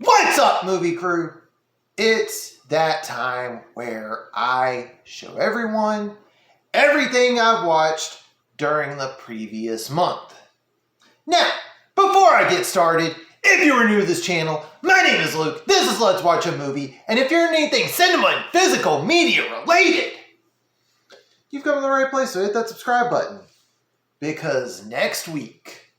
What's up, movie crew? It's that time where I show everyone everything I've watched during the previous month. Now, before I get started, if you are new to this channel, my name is Luke, this is Let's Watch a Movie, and if you're in anything cinema and physical media related, you've come to the right place, so hit that subscribe button. Because next week,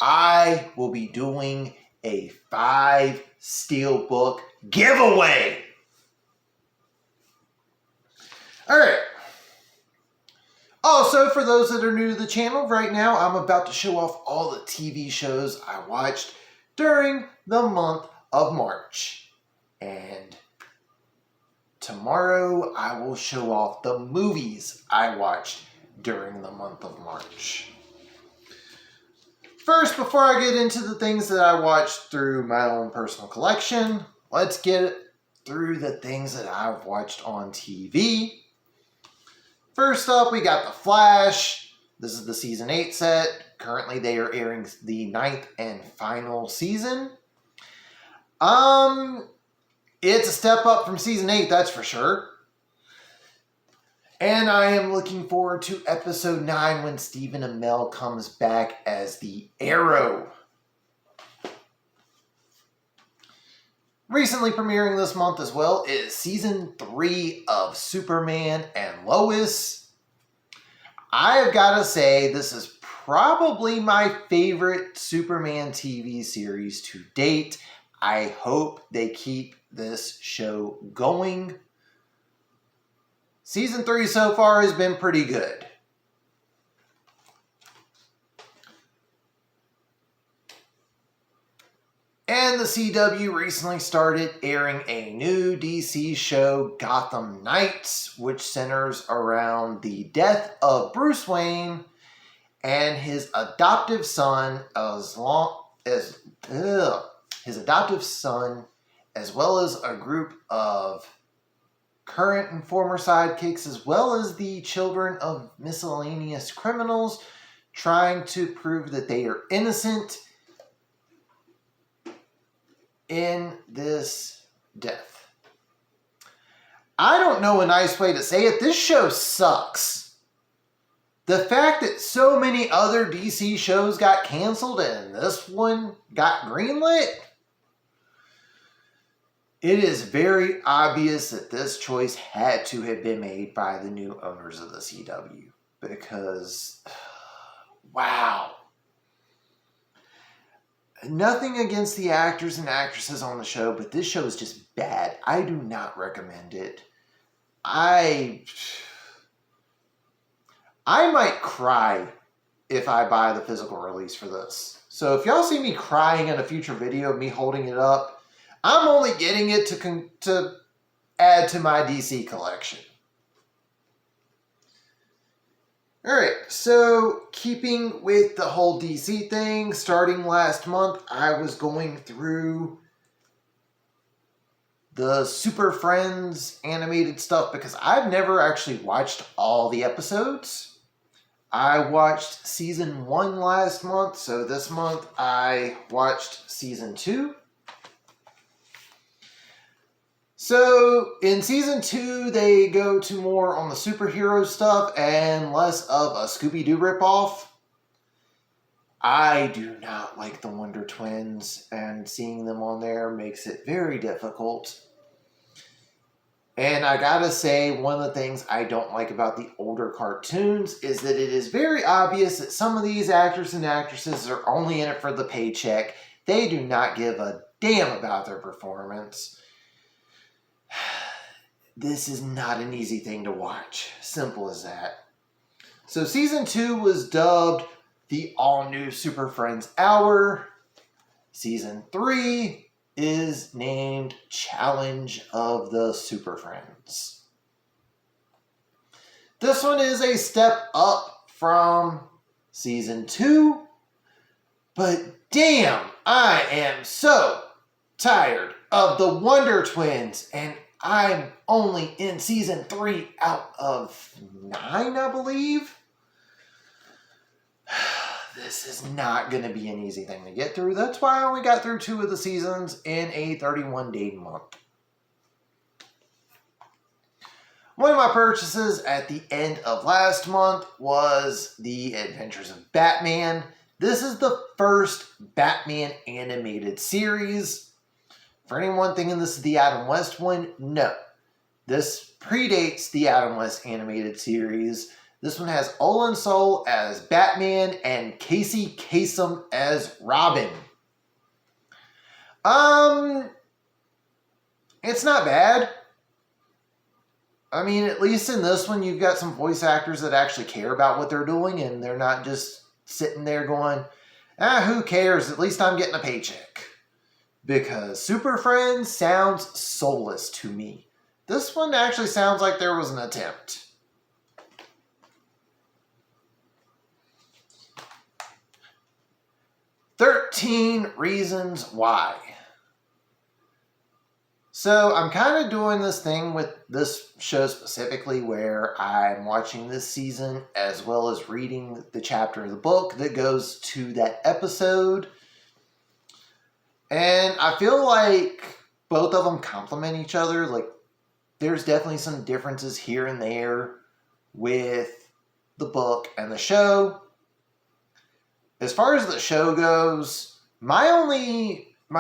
I will be doing a 5 Steelbook giveaway. Alright. Also, for those that are new to the channel, right now I'm about to show off all the TV shows I watched during the month of March. And tomorrow I will show off the movies I watched during the month of March. First, before I get into the things that I watched through my own personal collection, let's get through the things that I've watched on TV. First up, we got The Flash. This is the season 8 set. Currently, they are airing the 9th and final season. It's a step up from season 8, that's for sure. And I am looking forward to episode 9 when Stephen Amell comes back as the Arrow. Recently premiering this month as well is season 3 of Superman and Lois. I've got to say, this is probably my favorite Superman TV series to date. I hope they keep this show going. Season 3 so far has been pretty good. And the CW recently started airing a new DC show, Gotham Knights, which centers around the death of Bruce Wayne and his adoptive son, as well as a group of current and former sidekicks, as well as the children of miscellaneous criminals, trying to prove that they are innocent in this death. I don't know a nice way to say it. This show sucks. The fact that so many other DC shows got canceled and this one got greenlit, it is very obvious that this choice had to have been made by the new owners of the CW. Because, wow. Nothing against the actors and actresses on the show, but this show is just bad. I do not recommend it. I might cry if I buy the physical release for this. So if y'all see me crying in a future video of me holding it up, I'm only getting it to add to my DC collection. Alright, so keeping with the whole DC thing, starting last month, I was going through the Super Friends animated stuff because I've never actually watched all the episodes. I watched season 1 last month, so this month I watched season 2. So, in season 2, they go to more on the superhero stuff and less of a Scooby-Doo ripoff. I do not like the Wonder Twins, and seeing them on there makes it very difficult. And I gotta say, one of the things I don't like about the older cartoons is that it is very obvious that some of these actors and actresses are only in it for the paycheck. They do not give a damn about their performance. This is not an easy thing to watch. Simple as that. So season 2 was dubbed the all-new Super Friends Hour. Season 3 is named Challenge of the Super Friends. This one is a step up from season 2, but damn, I am so tired of the Wonder Twins, and I'm only in season 3 out of 9, I believe. this is not going to be an easy thing to get through. That's why I only got through 2 of the seasons in a 31-day month. One of my purchases at the end of last month was The Adventures of Batman. This is the first Batman animated series. For anyone thinking this is the Adam West one, no. This predates the Adam West animated series. This one has Olin Soul as Batman and Casey Kasem as Robin. It's not bad. I mean, at least in this one, you've got some voice actors that actually care about what they're doing, and they're not just sitting there going, who cares? At least I'm getting a paycheck. Because Super Friends sounds soulless to me. This one actually sounds like there was an attempt. "13 Reasons Why." So I'm kind of doing this thing with this show specifically where I'm watching this season as well as reading the chapter of the book that goes to that episode. And I feel like both of them complement each other. Like, there's definitely some differences here and there with the book and the show. As far as the show goes, my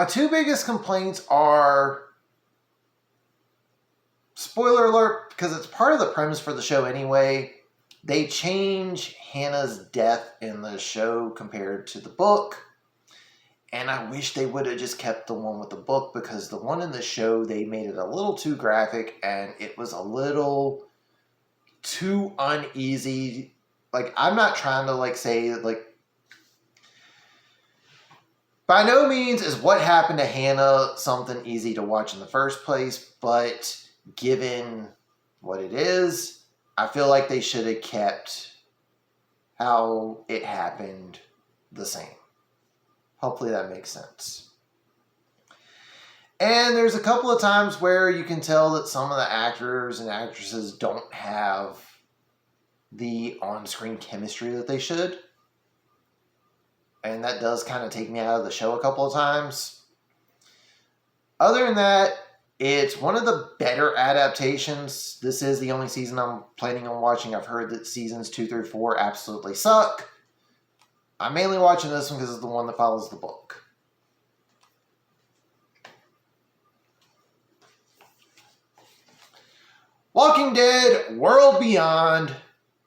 2 biggest complaints are, spoiler alert, because it's part of the premise for the show anyway, they change Hannah's death in the show compared to the book. And I wish they would have just kept the one with the book, because the one in the show, they made it a little too graphic and it was a little too uneasy. Like, I'm not trying to say by no means is what happened to Hannah something easy to watch in the first place, but given what it is, I feel like they should have kept how it happened the same. Hopefully that makes sense. And there's a couple of times where you can tell that some of the actors and actresses don't have the on-screen chemistry that they should. And that does kind of take me out of the show a couple of times. Other than that, it's one of the better adaptations. This is the only season I'm planning on watching. I've heard that seasons 2 through 4 absolutely suck. I'm mainly watching this one because it's the one that follows the book. Walking Dead World Beyond,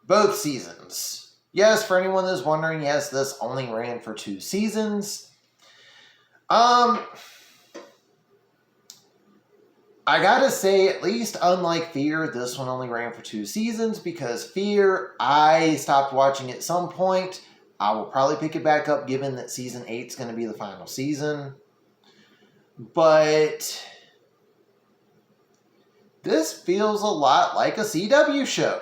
both seasons. Yes, for anyone that's wondering, yes, this only ran for 2 seasons. I gotta say, at least unlike Fear, this one only ran for 2 seasons, because Fear, I stopped watching at some point. I will probably pick it back up given that season 8 is going to be the final season. But this feels a lot like a CW show.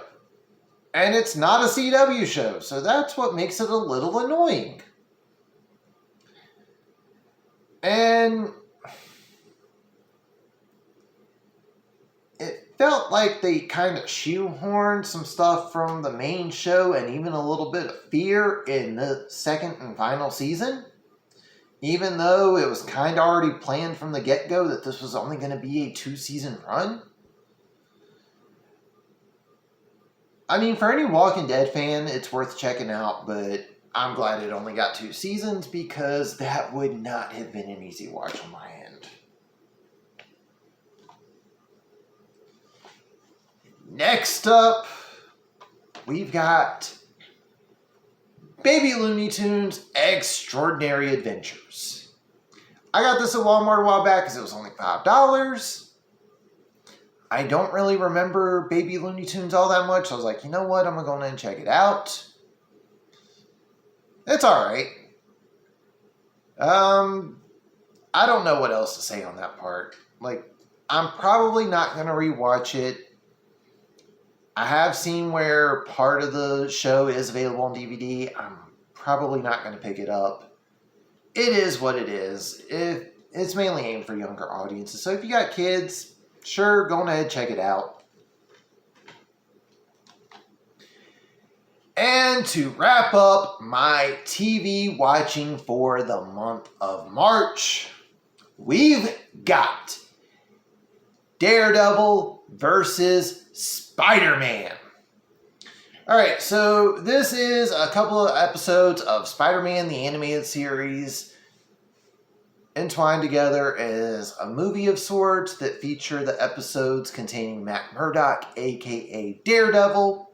And it's not a CW show, so that's what makes it a little annoying. And it felt like they kind of shoehorned some stuff from the main show and even a little bit of Fear in the second and final season. Even though it was kind of already planned from the get-go that this was only going to be a 2-season run. I mean, for any Walking Dead fan, it's worth checking out, but I'm glad it only got 2 seasons because that would not have been an easy watch on my end. Next up, we've got Baby Looney Tunes Extraordinary Adventures. I got this at Walmart a while back because it was only $5. I don't really remember Baby Looney Tunes all that much. So I was like, you know what? I'm going to go in and check it out. It's alright. I don't know what else to say on that part. Like, I'm probably not going to rewatch it. I have seen where part of the show is available on DVD. I'm probably not going to pick it up. It is what it is. It's mainly aimed for younger audiences. So if you got kids, sure, go ahead and check it out. And to wrap up my TV watching for the month of March, we've got Daredevil versus Spider-Man. Alright, so this is a couple of episodes of Spider-Man, the animated series, entwined together as a movie of sorts that feature the episodes containing Matt Murdock, aka Daredevil.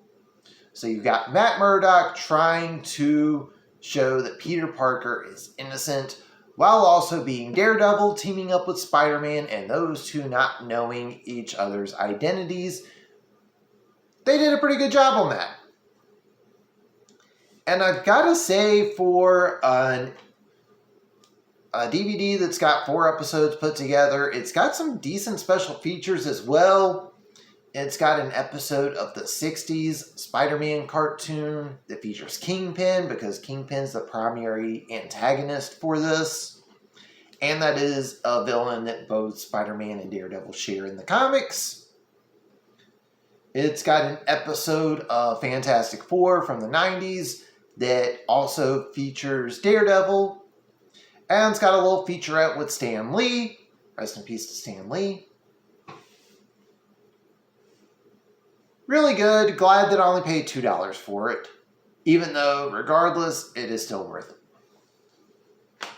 So you've got Matt Murdock trying to show that Peter Parker is innocent while also being Daredevil, teaming up with Spider-Man, and those two not knowing each other's identities. They did a pretty good job on that. And I've got to say, for a DVD that's got 4 episodes put together, it's got some decent special features as well. It's got an episode of the 60s Spider-Man cartoon that features Kingpin, because Kingpin's the primary antagonist for this. And that is a villain that both Spider-Man and Daredevil share in the comics. It's got an episode of Fantastic Four from the 90s that also features Daredevil. And it's got a little featurette with Stan Lee. Rest in peace to Stan Lee. Really good. Glad that I only paid $2 for it. Even though, regardless, it is still worth it.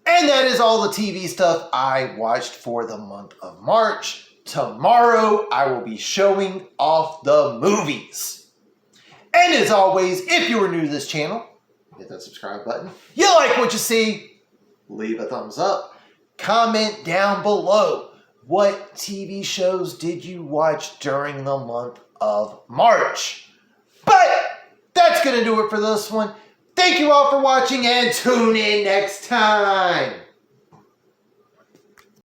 And that is all the TV stuff I watched for the month of March. Tomorrow, I will be showing off the movies. And as always, if you are new to this channel, hit that subscribe button. You like what you see? Leave a thumbs up. Comment down below. What TV shows did you watch during the month of March? But that's going to do it for this one. Thank you all for watching, and tune in next time.